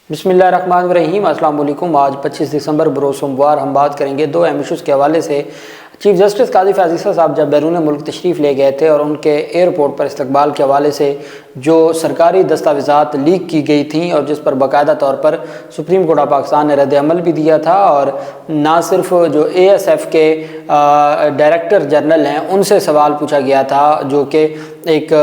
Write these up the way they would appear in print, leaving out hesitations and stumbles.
بسم اللہ الرحمن الرحیم۔ السلام علیکم۔ آج 25 دسمبر بروز سوموار ہم بات کریں گے دو اہم ایشوز کے حوالے سے۔ چیف جسٹس قاضی فیاض عیسیٰ صاحب جب بیرون ملک تشریف لے گئے تھے اور ان کے ایئرپورٹ پر استقبال کے حوالے سے جو سرکاری دستاویزات لیک کی گئی تھیں اور جس پر باقاعدہ طور پر سپریم کورٹ آف پاکستان نے رد عمل بھی دیا تھا، اور نہ صرف جو اے ایس ایف کے ڈائریکٹر جنرل ہیں ان سے سوال پوچھا گیا تھا جو کہ ایک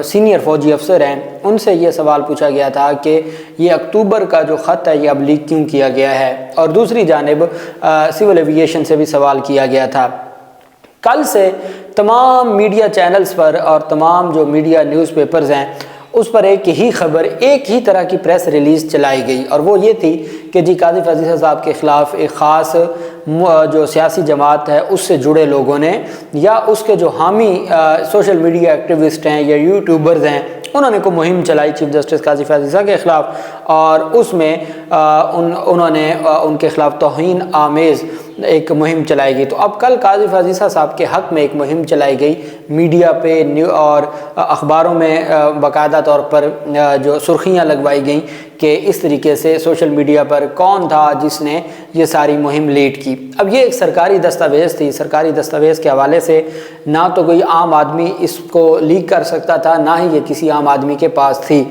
سینئر فوجی افسر ہیں، ان سے یہ سوال پوچھا گیا تھا کہ یہ اکتوبر کا جو خط ہے یہ اب لیک کیوں کیا گیا ہے، اور دوسری جانب سول ایوییشن سے بھی سوال کیا گیا تھا۔ کل سے تمام میڈیا چینلز پر اور تمام جو میڈیا نیوز پیپرز ہیں اس پر ایک ہی خبر، ایک ہی طرح کی پریس ریلیز چلائی گئی، اور وہ یہ تھی کہ جی قاضی فیاض عیسیٰ صاحب کے خلاف ایک خاص جو سیاسی جماعت ہے اس سے جڑے لوگوں نے یا اس کے جو حامی سوشل میڈیا ایکٹیوسٹ ہیں یا یوٹیوبرز ہیں انہوں نے کوئی مہم چلائی چیف جسٹس قاضی فیاض عیسیٰ کے خلاف، اور اس میں انہوں نے ان کے خلاف توہین آمیز ایک مہم چلائی گئی۔ تو اب کل قاضی فیاض عیسیٰ صاحب کے حق میں ایک مہم چلائی گئی، میڈیا پہ اور اخباروں میں باقاعدہ طور پر جو سرخیاں لگوائی گئیں کہ اس طریقے سے سوشل میڈیا پر کون تھا جس نے یہ ساری مہم لیڈ کی۔ اب یہ ایک سرکاری دستاویز تھی، سرکاری دستاویز کے حوالے سے نہ تو کوئی عام آدمی اس کو لیک کر سکتا تھا، نہ ہی یہ کسی عام آدمی کے پاس تھی۔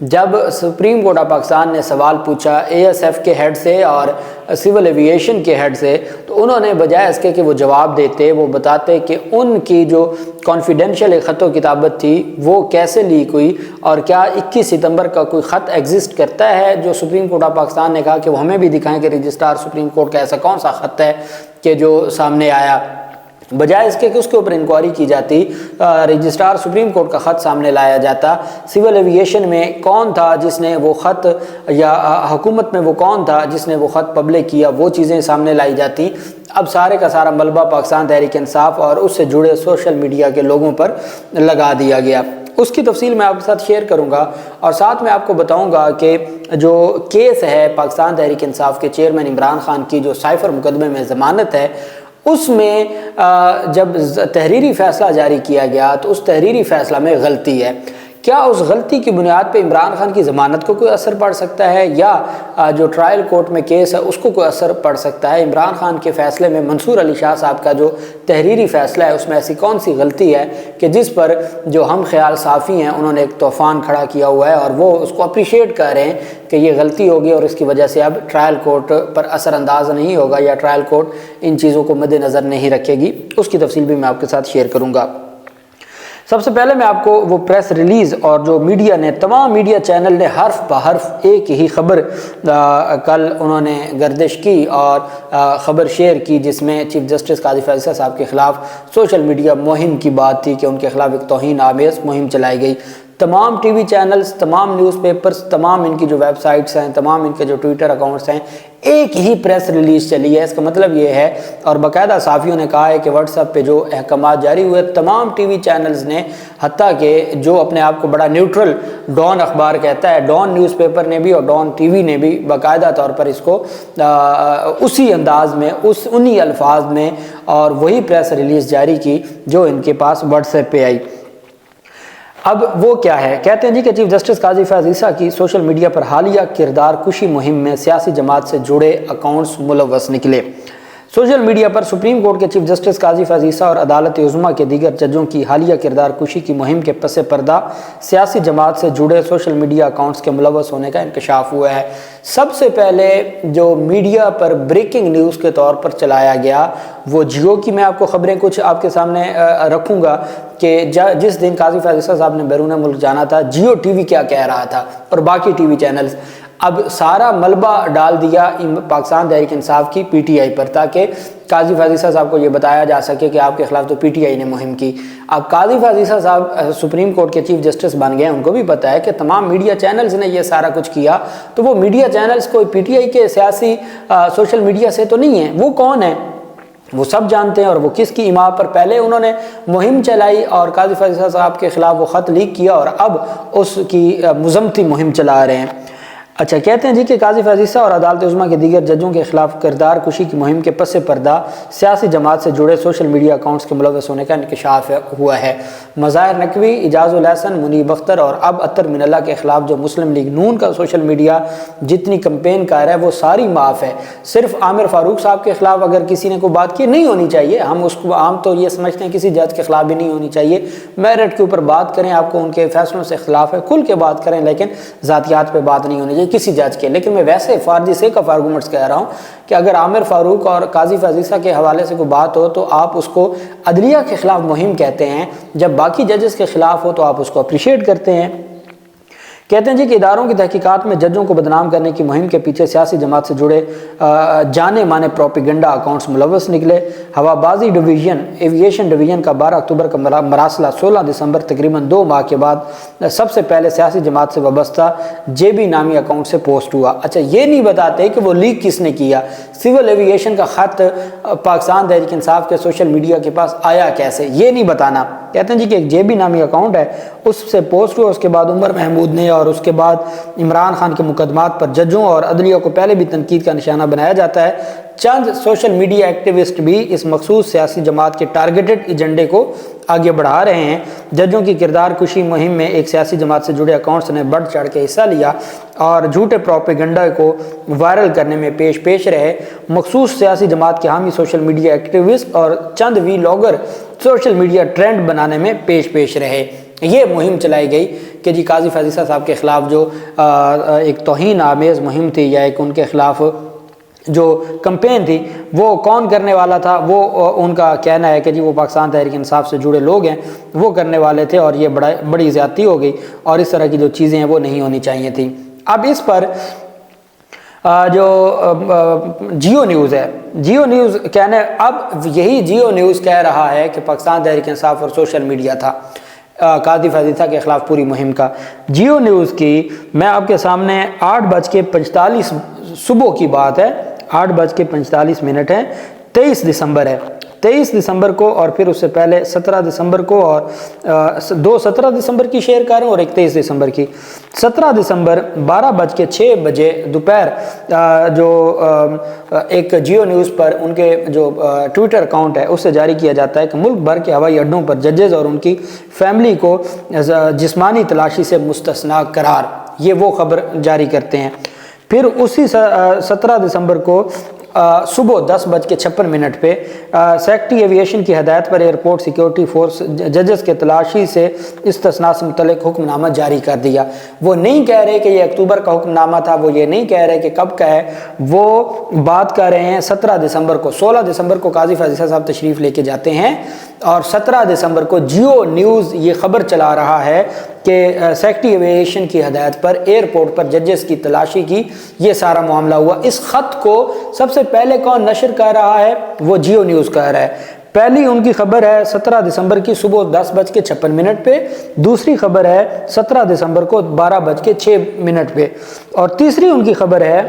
جب سپریم کورٹ آف پاکستان نے سوال پوچھا اے ایس ایف کے ہیڈ سے اور سول ایوییشن کے ہیڈ سے، تو انہوں نے بجائے اس کے کہ وہ جواب دیتے، وہ بتاتے کہ ان کی جو کانفیڈینشیل خط و کتابت تھی وہ کیسے لیک ہوئی، اور کیا 21 ستمبر کا کوئی خط ایگزسٹ کرتا ہے جو سپریم کورٹ آف پاکستان نے کہا کہ وہ ہمیں بھی دکھائیں کہ رجسٹرار سپریم کورٹ کا ایسا کون سا خط ہے کہ جو سامنے آیا۔ بجائے اس کے کہ اس کے اوپر انکوائری کی جاتی، رجسٹرار سپریم کورٹ کا خط سامنے لایا جاتا، سول ایوییشن میں کون تھا جس نے وہ خط یا حکومت میں وہ کون تھا جس نے وہ خط پبلک کیا، وہ چیزیں سامنے لائی جاتی۔ اب سارے کا سارا ملبہ پاکستان تحریک انصاف اور اس سے جڑے سوشل میڈیا کے لوگوں پر لگا دیا گیا۔ اس کی تفصیل میں آپ کے ساتھ شیئر کروں گا، اور ساتھ میں آپ کو بتاؤں گا کہ جو کیس ہے پاکستان تحریک انصاف کے چیئرمین عمران خان کی جو سائفر مقدمے میں ضمانت ہے، اس میں جب تحریری فیصلہ جاری کیا گیا تو اس تحریری فیصلہ میں غلطی ہے۔ کیا اس غلطی کی بنیاد پہ عمران خان کی ضمانت کو کوئی اثر پڑ سکتا ہے، یا جو ٹرائل کورٹ میں کیس ہے اس کو کوئی اثر پڑ سکتا ہے؟ عمران خان کے فیصلے میں منصور علی شاہ صاحب کا جو تحریری فیصلہ ہے اس میں ایسی کون سی غلطی ہے کہ جس پر جو ہم خیال صافی ہیں انہوں نے ایک طوفان کھڑا کیا ہوا ہے، اور وہ اس کو اپریشیٹ کر رہے ہیں کہ یہ غلطی ہوگی اور اس کی وجہ سے اب ٹرائل کورٹ پر اثر انداز نہیں ہوگا یا ٹرائل کورٹ ان چیزوں کو مد نظر نہیں رکھے گی۔ اس کی تفصیل بھی میں آپ کے ساتھ شیئر کروں گا۔ سب سے پہلے میں آپ کو وہ پریس ریلیز اور جو میڈیا نے، تمام میڈیا چینل نے حرف بحرف ایک ہی خبر کل انہوں نے گردش کی اور خبر شیئر کی، جس میں چیف جسٹس قاضی فیاض عیسیٰ صاحب کے خلاف سوشل میڈیا مہم کی بات تھی کہ ان کے خلاف ایک توہین آمیز مہم چلائی گئی۔ تمام ٹی وی چینلز، تمام نیوز پیپرز، تمام ان کی جو ویب سائٹس ہیں، تمام ان کے جو ٹویٹر اکاؤنٹس ہیں، ایک ہی پریس ریلیز چلی ہے۔ اس کا مطلب یہ ہے، اور باقاعدہ صحافیوں نے کہا ہے کہ واٹس ایپ پہ جو احکامات جاری ہوئے، تمام ٹی وی چینلز نے، حتیٰ کہ جو اپنے آپ کو بڑا نیوٹرل ڈان اخبار کہتا ہے، ڈان نیوز پیپر نے بھی اور ڈان ٹی وی نے بھی باقاعدہ طور پر اس کو اسی انداز میں، انہی الفاظ میں اور وہی پریس ریلیز جاری کی جو ان کے پاس واٹس ایپ پہ آئی۔ اب وہ کیا ہے؟ کہتے ہیں جی کہ چیف جسٹس قاضی فیاض عیسیٰ کی سوشل میڈیا پر حالیہ کردار کشی مہم میں سیاسی جماعت سے جڑے اکاؤنٹس ملوث نکلے۔ سوشل میڈیا پر سپریم کورٹ کے چیف جسٹس قاضی فیاض عیسیٰ اور عدالت عظمیٰ کے دیگر ججوں کی حالیہ کردار کشی کی مہم کے پس پردہ سیاسی جماعت سے جڑے سوشل میڈیا اکاؤنٹس کے ملوث ہونے کا انکشاف ہوا ہے۔ سب سے پہلے جو میڈیا پر بریکنگ نیوز کے طور پر چلایا گیا وہ جیو کی، میں آپ کو خبریں کچھ آپ کے سامنے رکھوں گا کہ جس دن قاضی فیاض عیسیٰ صاحب نے بیرون ملک جانا تھا جیو ٹی وی کیا کہہ رہا تھا اور باقی ٹی وی چینلز۔ اب سارا ملبہ ڈال دیا پاکستان تحریک انصاف کی پی ٹی آئی پر، تاکہ قاضی فیاض عیسیٰ صاحب کو یہ بتایا جا سکے کہ آپ کے خلاف تو پی ٹی آئی نے مہم کی۔ اب قاضی فیاض عیسیٰ صاحب سپریم کورٹ کے چیف جسٹس بن گئے، ان کو بھی پتہ ہے کہ تمام میڈیا چینلز نے یہ سارا کچھ کیا، تو وہ میڈیا چینلز کوئی پی ٹی آئی کے سیاسی سوشل میڈیا سے تو نہیں ہیں، وہ کون ہیں وہ سب جانتے ہیں، اور وہ کس کی ایما پر پہلے انہوں نے مہم چلائی اور قاضی فیاض عیسیٰ صاحب کے خلاف وہ خط لیک کیا، اور اب اس کی مذمتی مہم چلا رہے ہیں۔ اچھا، کہتے ہیں جی کہ قاضی فیض اور عدالت عظمیٰ کے دیگر ججوں کے خلاف کردار کشی کی مہم کے پس پردہ سیاسی جماعت سے جڑے سوشل میڈیا اکاؤنٹس کے ملوث ہونے کا انکشاف ہوا ہے۔ مظاہر نقوی، اعجاز الحسن، منیب اختر اور اب اطہر من اللہ کے خلاف جو مسلم لیگ نون کا سوشل میڈیا جتنی کمپین کر رہا ہے وہ ساری معاف ہے۔ صرف عامر فاروق صاحب کے خلاف اگر کسی نے کوئی بات کی نہیں ہونی چاہیے، ہم اس کو عام تو یہ سمجھتے ہیں کسی جج کے خلاف بھی نہیں ہونی چاہیے، میرٹ کے اوپر بات کریں، آپ کو ان کے فیصلوں سے اختلاف ہے کھل کے بات کریں، لیکن ذاتیات پہ بات نہیں ہونی چاہیے کسی جج کے۔ لیکن میں ویسے فارجی سیک آف آرگومنٹس کہہ رہا ہوں کہ اگر عامر فاروق اور قاضی فیض کے حوالے سے کوئی بات ہو تو آپ اس کو عدلیہ کے خلاف مہم کہتے ہیں، جب باقی ججز کے خلاف ہو تو آپ اس کو اپریشیٹ کرتے ہیں۔ کہتے ہیں جی کہ اداروں کی تحقیقات میں ججوں کو بدنام کرنے کی مہم کے پیچھے سیاسی جماعت سے جڑے جانے مانے پروپیگنڈا اکاؤنٹس ملوث نکلے۔ ہوا بازی ڈویژن، ایویشن ڈویژن کا 12 اکتوبر کا مراسلہ 16 دسمبر تقریباً 2 ماہ کے بعد سب سے پہلے سیاسی جماعت سے وابستہ JB نامی اکاؤنٹ سے پوسٹ ہوا۔ اچھا، یہ نہیں بتاتے کہ وہ لیک کس نے کیا، سول ایویشن کا خط پاکستان تحریک انصاف کے سوشل میڈیا کے پاس آیا کیسے، یہ نہیں بتانا۔ کہتے ہیں جی کہ ایک JB نامی اکاؤنٹ ہے، اس سے پوسٹ ہوا، اس کے بعد عمر محمود نے اور اس کے بعد عمران خان کے مقدمات پر ججوں اور عدلیہ کو پہلے بھی تنقید کا نشانہ بنایا جاتا ہے۔ چند سوشل میڈیا ایکٹیوسٹ بھی اس مخصوص سیاسی جماعت کے ٹارگیٹڈ ایجنڈے کو آگے بڑھا رہے ہیں۔ ججوں کی کردار کشی مہم میں ایک سیاسی جماعت سے جڑے اکاؤنٹس نے بڑھ چڑھ کے حصہ لیا اور جھوٹے پروپیگنڈا کو وائرل کرنے میں پیش رہے۔ مخصوص سیاسی جماعت کے حامی سوشل میڈیا ایکٹیوسٹ اور چند ویلاگر سوشل میڈیا ٹرینڈ بنانے میں پیش رہے۔ یہ مہم چلائی گئی کہ جی قاضی فیض صاحب کے خلاف جو ایک توہین آمیز مہم تھی یا ایک ان کے خلاف جو کمپین تھی وہ کون کرنے والا تھا، وہ ان کا کہنا ہے کہ جی وہ پاکستان تحریک انصاف سے جڑے لوگ ہیں وہ کرنے والے تھے، اور یہ بڑی زیادتی ہو گئی اور اس طرح کی جو چیزیں ہیں وہ نہیں ہونی چاہیے تھیں۔ اب اس پر جو جیو نیوز ہے، جیو نیوز اب یہی جیو نیوز کہہ رہا ہے کہ پاکستان تحریک انصاف اور سوشل میڈیا تھا قاضی فیض کے خلاف پوری مہم کا۔ جیو نیوز کی میں آپ کے سامنے 8:45 صبح کی بات ہے، 8:45 ہے، 23 دسمبر ہے، 23 دسمبر کو، اور پھر اس سے پہلے 17 دسمبر کو، اور 2 17 دسمبر کی شیئر کر رہا ہوں اور ایک 23 دسمبر کی۔ 17 دسمبر 12:06 دوپہر جو ایک جیو نیوز پر ان کے جو ٹویٹر اکاؤنٹ ہے اس سے جاری کیا جاتا ہے کہ ملک بھر کے ہوائی اڈوں پر ججز اور ان کی فیملی کو جسمانی تلاشی سے مستثنا قرار، یہ وہ خبر جاری کرتے ہیں۔ پھر اسی 17 دسمبر کو صبح 10:56 پہ سیکٹری ایویشن کی ہدایت پر ایئرپورٹ سیکیورٹی فورس ججز کے تلاشی سے استثناء سے متعلق حکم نامہ جاری کر دیا۔ وہ نہیں کہہ رہے کہ یہ اکتوبر کا حکم نامہ تھا، وہ یہ نہیں کہہ رہے کہ کب کا ہے، وہ بات کر رہے ہیں 17 دسمبر کو۔ 16 دسمبر کو قاضی فیض صاحب تشریف لے کے جاتے ہیں اور 17 دسمبر کو جیو نیوز یہ خبر چلا رہا ہے کہ سیکٹری ایویشن کی ہدایت پر ایئرپورٹ پر ججز کی تلاشی کی یہ سارا معاملہ ہوا۔ اس خط کو سب سے پہلے کون نشر کر رہا ہے؟ وہ جیو نیوز کہہ رہا ہے۔ پہلی ان کی خبر ہے 17 دسمبر کی صبح 10:56 پہ، دوسری خبر ہے 17 دسمبر کو 12:06 پہ، اور تیسری ان کی خبر ہے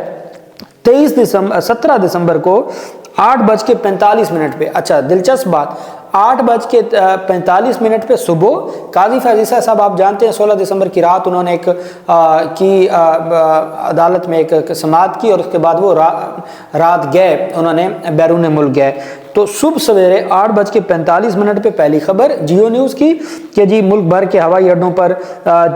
17 دسمبر کو 8:45 پہ۔ اچھا دلچسپ بات، 8:45 پہ صبح قاضی فیض صاحب آپ جانتے ہیں 16 دسمبر کی رات انہوں نے عدالت میں ایک سماعت کی اور اس کے بعد وہ رات گئے، انہوں نے بیرون ملک گئے۔ تو صبح سویرے 8:45 پہ پہلی خبر جیو نیوز کی کہ جی ملک بھر کے ہوائی اڈوں پر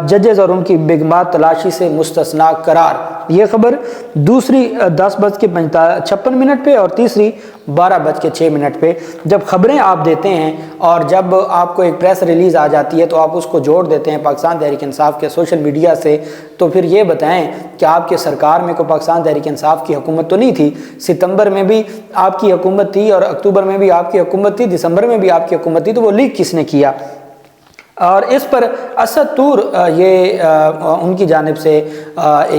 ججز اور ان کی بیگمات تلاشی سے مستثنا قرار، یہ خبر۔ دوسری 10:56 پہ اور تیسری 12:06 پہ۔ جب خبریں آپ دیتے ہیں اور جب آپ کو ایک پریس ریلیز آ جاتی ہے تو آپ اس کو جوڑ دیتے ہیں پاکستان تحریک انصاف کے سوشل میڈیا سے، تو پھر یہ بتائیں کہ آپ کے سرکار میں کوئی پاکستان تحریک انصاف کی حکومت تو نہیں تھی؟ ستمبر میں بھی آپ کی حکومت تھی اور اکتوبر میں بھی آپ کی حکومت تھی، دسمبر میں بھی آپ کی حکومت تھی، تو وہ لیک کس نے کیا؟ اور اس پر اسد طور یہ ان کی جانب سے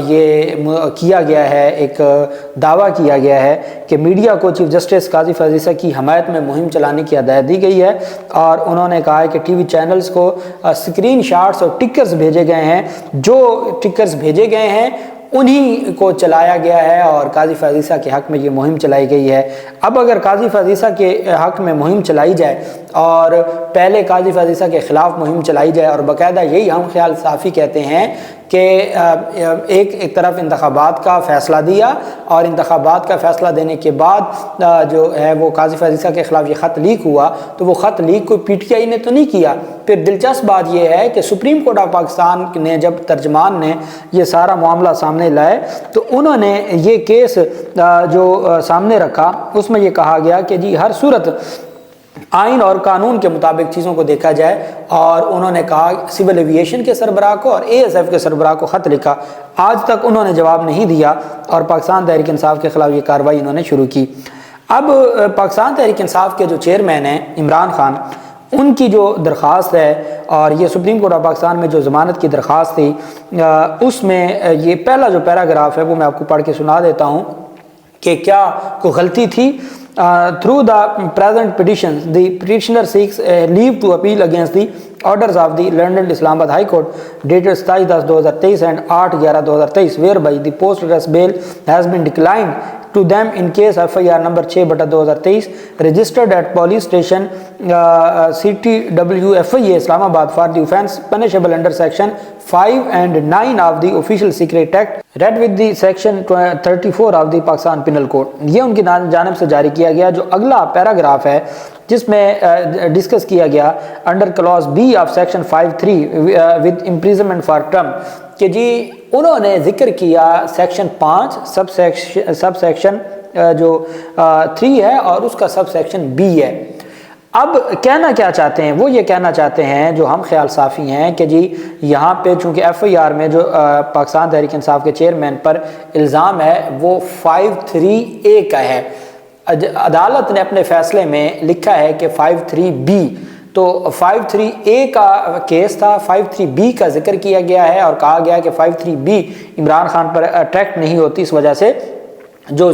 یہ کیا گیا ہے، ایک دعویٰ کیا گیا ہے کہ میڈیا کو چیف جسٹس قاضی فیض کی حمایت میں مہم چلانے کی ہدایت دی گئی ہے، اور انہوں نے کہا ہے کہ ٹی وی چینلز کو اسکرین شاٹس اور ٹکرز بھیجے گئے ہیں، جو ٹکرز بھیجے گئے ہیں انہی کو چلایا گیا ہے اور قاضی فیض کے حق میں یہ مہم چلائی گئی ہے۔ اب اگر قاضی فیض کے حق میں مہم چلائی جائے اور پہلے قاضی فیض عیسیٰ کے خلاف مہم چلائی جائے، اور باقاعدہ یہی ہم خیال صافی کہتے ہیں کہ ایک طرف انتخابات کا فیصلہ دیا، اور انتخابات کا فیصلہ دینے کے بعد جو ہے وہ قاضی فیض عیسیٰ کے خلاف یہ خط لیک ہوا، تو وہ خط لیک کوئی پی ٹی آئی نے تو نہیں کیا۔ پھر دلچسپ بات یہ ہے کہ سپریم کورٹ آف پاکستان نے جب ترجمان نے یہ سارا معاملہ سامنے لائے تو انہوں نے یہ کیس جو سامنے رکھا، اس میں یہ کہا گیا کہ جی ہر صورت آئین اور قانون کے مطابق چیزوں کو دیکھا جائے، اور انہوں نے کہا سول ایویشن کے سربراہ کو اور اے ایس ایف کے سربراہ کو خط لکھا، آج تک انہوں نے جواب نہیں دیا، اور پاکستان تحریک انصاف کے خلاف یہ کارروائی انہوں نے شروع کی۔ اب پاکستان تحریک انصاف کے جو چیئرمین ہیں عمران خان، ان کی جو درخواست ہے، اور یہ سپریم کورٹ آف پاکستان میں جو ضمانت کی درخواست تھی، اس میں یہ پہلا جو پیراگراف ہے وہ میں آپ کو پڑھ کے سنا دیتا ہوں کہ کیا کوئی غلطی تھی۔ Through the present petitions, the petitioner seeks leave to appeal against the orders of the London Islamabad High Court dated 27/10/2023 and 8/11/2023, whereby the post-arrest bail has been declined to them in case FIR number 6/2023 registered at police station CTWFIA Islamabad for the offence punishable under section 5 and 9 of the Official Secret Act, read with the section 34 of the Pakistan Penal Code۔ یہ ان کی جانب سے جاری کیا گیا۔ جو اگلا paragraph ہے جس میں ڈسکس کیا گیا under class B of section 5(3) with imprisonment for term, کہ جی انہوں نے ذکر کیا سیکشن 5 سب سیکشن جو 3 ہے اور اس کا سب سیکشن بی ہے۔ اب کہنا کیا چاہتے ہیں؟ وہ یہ کہنا چاہتے ہیں جو ہم خیال صافی ہیں کہ جی یہاں پہ چونکہ ایف آئی آر میں جو پاکستان تحریک انصاف کے چیئرمین پر الزام ہے وہ 5(3)(a) کا ہے، عدالت نے اپنے فیصلے میں لکھا ہے کہ 5(3)(b)، تو 5(3)(a) کا کیس تھا، 5(3)(b) کا ذکر کیا گیا ہے، اور کہا گیا کہ 5(3)(b) عمران خان پر اٹریکٹ نہیں ہوتی، اس وجہ سے جو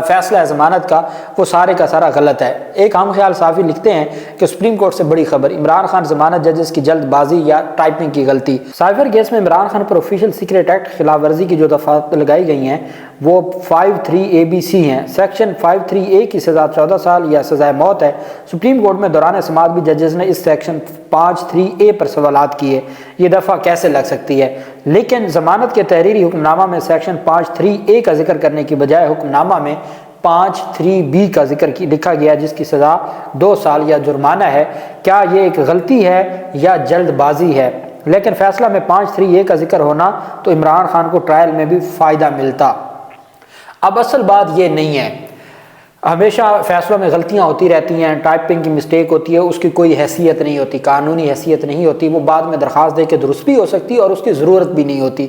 فیصلہ ہے ضمانت کا وہ سارے کا سارا غلط ہے۔ ایک ہم خیال صافی لکھتے ہیں کہ سپریم کورٹ سے بڑی خبر، عمران خان ضمانت ججز کی جلد بازی یا ٹائپنگ کی غلطی۔ سائفر کیس میں عمران خان پر آفیشیل سیکریٹ ایکٹ خلاف ورزی کی جو دفعات لگائی گئی ہیں وہ 5(3)(a)(b)(c) ہیں۔ سیکشن 5(3)(a) کی سزا 14 سال یا سزائے موت ہے۔ سپریم کورٹ میں دوران سماعت بھی ججز نے اس سیکشن 5(3)(a) پر سوالات کیے، یہ دفعہ کیسے لگ سکتی ہے؟ لیکن ضمانت کے تحریری حکم نامہ میں سیکشن 5(3)(a) کا ذکر کرنے کی بجائے حکم نامہ میں 5(3)(b) کا ذکر لکھا گیا، جس کی سزا 2 سال یا جرمانہ ہے۔ کیا یہ ایک غلطی ہے یا جلد بازی ہے؟ لیکن فیصلہ میں 5(3)(a) کا ذکر ہونا تو عمران خان کو ٹرائل میں بھی فائدہ ملتا۔ اب اصل بات یہ نہیں ہے، ہمیشہ فیصلوں میں غلطیاں ہوتی رہتی ہیں، ٹائپنگ کی مسٹیک ہوتی ہے، اس کی کوئی حیثیت نہیں ہوتی، قانونی حیثیت نہیں ہوتی، وہ بعد میں درخواست دے کے درست بھی ہو سکتی اور اس کی ضرورت بھی نہیں ہوتی۔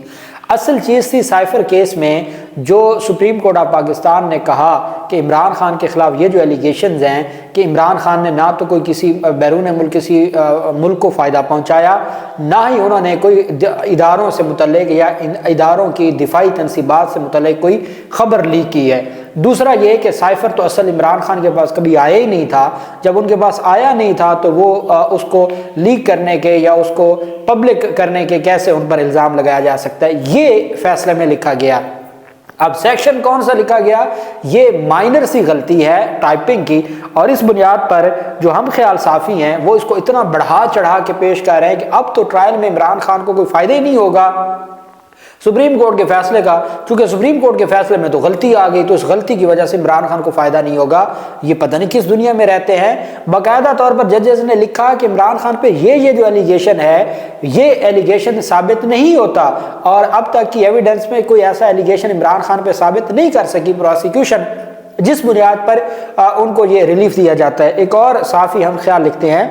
اصل چیز تھی سائفر کیس میں جو سپریم کورٹ آف پاکستان نے کہا کہ عمران خان کے خلاف یہ جو ایلیگیشنز ہیں کہ عمران خان نے نہ تو کوئی کسی بیرون ملک کسی ملک کو فائدہ پہنچایا، نہ ہی انہوں نے کوئی اداروں سے متعلق یا اداروں کی دفاعی تنصیبات سے متعلق کوئی خبر لیک کی ہے۔ دوسرا یہ کہ سائفر تو اصل عمران خان کے پاس کبھی آیا ہی نہیں تھا، جب ان کے پاس آیا نہیں تھا تو وہ اس کو لیک کرنے کے یا اس کو پبلک کرنے کے کیسے ان پر الزام لگایا جا سکتا ہے، یہ فیصلے میں لکھا گیا۔ اب سیکشن کون سا لکھا گیا؟ یہ مائنر سی غلطی ہے ٹائپنگ کی، اور اس بنیاد پر جو ہم خیال صافی ہیں وہ اس کو اتنا بڑھا چڑھا کے پیش کر رہے ہیں کہ اب تو ٹرائل میں عمران خان کو کوئی فائدہ ہی نہیں ہوگا سپریم کورٹ کے فیصلے کا، چونکہ سپریم کورٹ کے فیصلے میں تو غلطی آ گئی تو اس غلطی کی وجہ سے عمران خان کو فائدہ نہیں ہوگا۔ یہ پتہ نہیں کس دنیا میں رہتے ہیں۔ باقاعدہ طور پر ججز نے لکھا کہ عمران خان پہ یہ جو ایلیگیشن ہے یہ ایلیگیشن ثابت نہیں ہوتا، اور اب تک کی ایویڈنس میں کوئی ایسا ایلیگیشن عمران خان پہ ثابت نہیں کر سکی پروسیکیوشن، جس بنیاد پر ان کو یہ ریلیف دیا جاتا ہے۔ ایک اور صحافی ہم خیال لکھتے ہیں،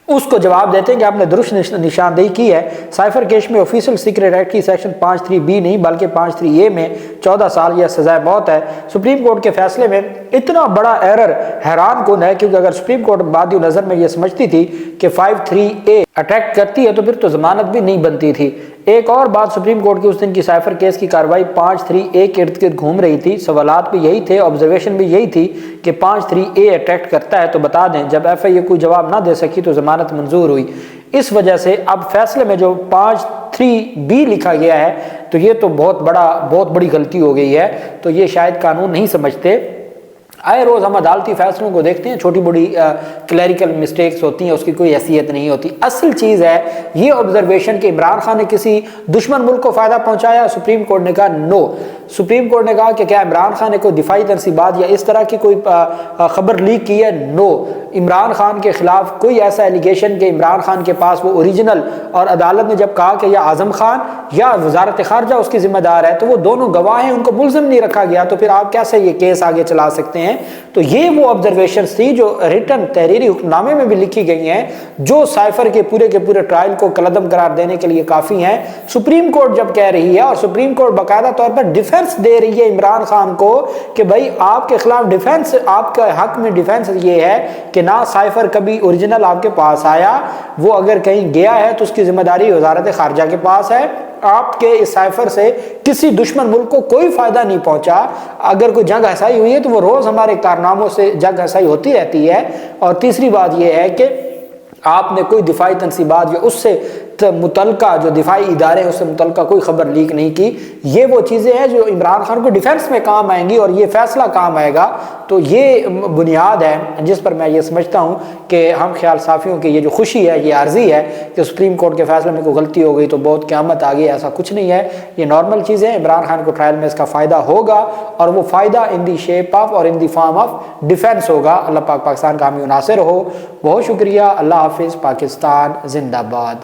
اس کو جواب دیتے ہیں کہ آپ نے درست نشاندہی کی ہے، سائفر کیس میں آفیشیل سیکریٹ ایکٹ کی سیکشن 5(3)(b) نہیں بلکہ 5(3)(a) میں 14 سال یا سزائے موت ہے۔ سپریم کورٹ کے فیصلے میں اتنا بڑا ایرر حیران کن ہے، کیونکہ اگر سپریم کورٹ بعد نظر میں یہ سمجھتی تھی کہ 5(3)(a) اٹیک کرتی ہے تو پھر تو ضمانت بھی نہیں بنتی تھی۔ ایک اور بات، سپریم کورٹ کی اس دن کی سائفر کیس کی کارروائی 5(3)(a) کے ارد گرد گھوم رہی تھی، سوالات بھی یہی تھے، آبزرویشن بھی یہی تھی کہ 5(3)(a) اٹیک کرتا ہے تو بتا دیں۔ جب ایف آئی اے کوئی جواب نہ دے سکی تو ضمانت منظور ہوئی۔ اس وجہ سے اب فیصلے میں جو 5(3)(b) لکھا گیا ہے تو یہ تو بہت بڑی غلطی ہو گئی ہے، تو یہ شاید قانون نہیں سمجھتے۔ آئے روز ہم عدالتی فیصلوں کو دیکھتے ہیں، چھوٹی بڑی کلیریکل مسٹیکس ہوتی ہیں، اس کی کوئی حیثیت نہیں ہوتی۔ اصل چیز ہے یہ آبزرویشن کہ عمران خان نے کسی دشمن ملک کو فائدہ پہنچایا۔ سپریم کورٹ نے کہا نو۔ سپریم کورٹ نے کہا کہ کیا عمران خان نے کوئی دفاعی تنصیبات یا اس طرح کی کوئی خبر لیک کی ہے؟ نو۔ عمران خان کے خلاف کوئی ایسا ایلیگیشن کہ عمران خان کے پاس وہ اوریجنل، اور عدالت نے جب کہا کہ یا اعظم خان یا وزارت خارجہ اس کی ذمہ دار ہے، تو وہ دونوں گواہ ہیں، ان کو ملزم نہیں رکھا گیا، تو پھر آپ کیسے یہ کیس آگے چلا سکتے ہیں؟ تو یہ وہ آبزرویشنز تھی جو ریٹن تحریری حکم نامے میں بھی لکھی گئی ہیں، جو سائفر کے پورے ٹرائل کو کلعدم قرار دینے کے لیے کافی ہیں۔ سپریم کورٹ جب کہہ رہی ہے، اور سپریم کورٹ باقاعدہ طور پر ڈیفنس دے رہی ہے عمران خان کو کہ بھائی آپ کے خلاف ڈیفنس، آپ کا حق میں ڈیفنس یہ ہے کہ نہ سائفر کبھی اوریجنل آپ کے پاس آیا، وہ اگر کہیں گیا ہے تو اس کی ذمہ داری وزارت خارجہ کے پاس ہے، آپ کے اس سائفر سے کسی دشمن ملک کو کوئی فائدہ نہیں پہنچا۔ اگر کوئی جنگ ہنسائی ہوئی ہے تو وہ روز ہمارے کارناموں سے جنگ ہنسائی ہوتی رہتی ہے۔ اور تیسری بات یہ ہے کہ آپ نے کوئی دفاعی تنصیبات یا اس سے متعلقہ جو دفاعی ادارے ہیں اس سے متعلقہ کوئی خبر لیک نہیں کی۔ یہ وہ چیزیں ہیں جو عمران خان کو ڈیفنس میں کام آئیں گی، اور یہ فیصلہ کام آئے گا۔ تو یہ بنیاد ہے جس پر میں یہ سمجھتا ہوں کہ ہم خیال صافیوں کی یہ جو خوشی ہے یہ عارضی ہے کہ سپریم کورٹ کے فیصلے میں کوئی غلطی ہو گئی تو بہت قیامت آ گئی، ایسا کچھ نہیں ہے۔ یہ نارمل چیزیں ہیں، عمران خان کو ٹرائل میں اس کا فائدہ ہوگا، اور وہ فائدہ ان دی شیپ آف اور ان دی فارم آف ڈیفنس ہوگا۔ اللہ پاک پاکستان کا حامی و ناصر ہو۔ بہت شکریہ۔ اللہ حافظ۔ پاکستان زندہ باد۔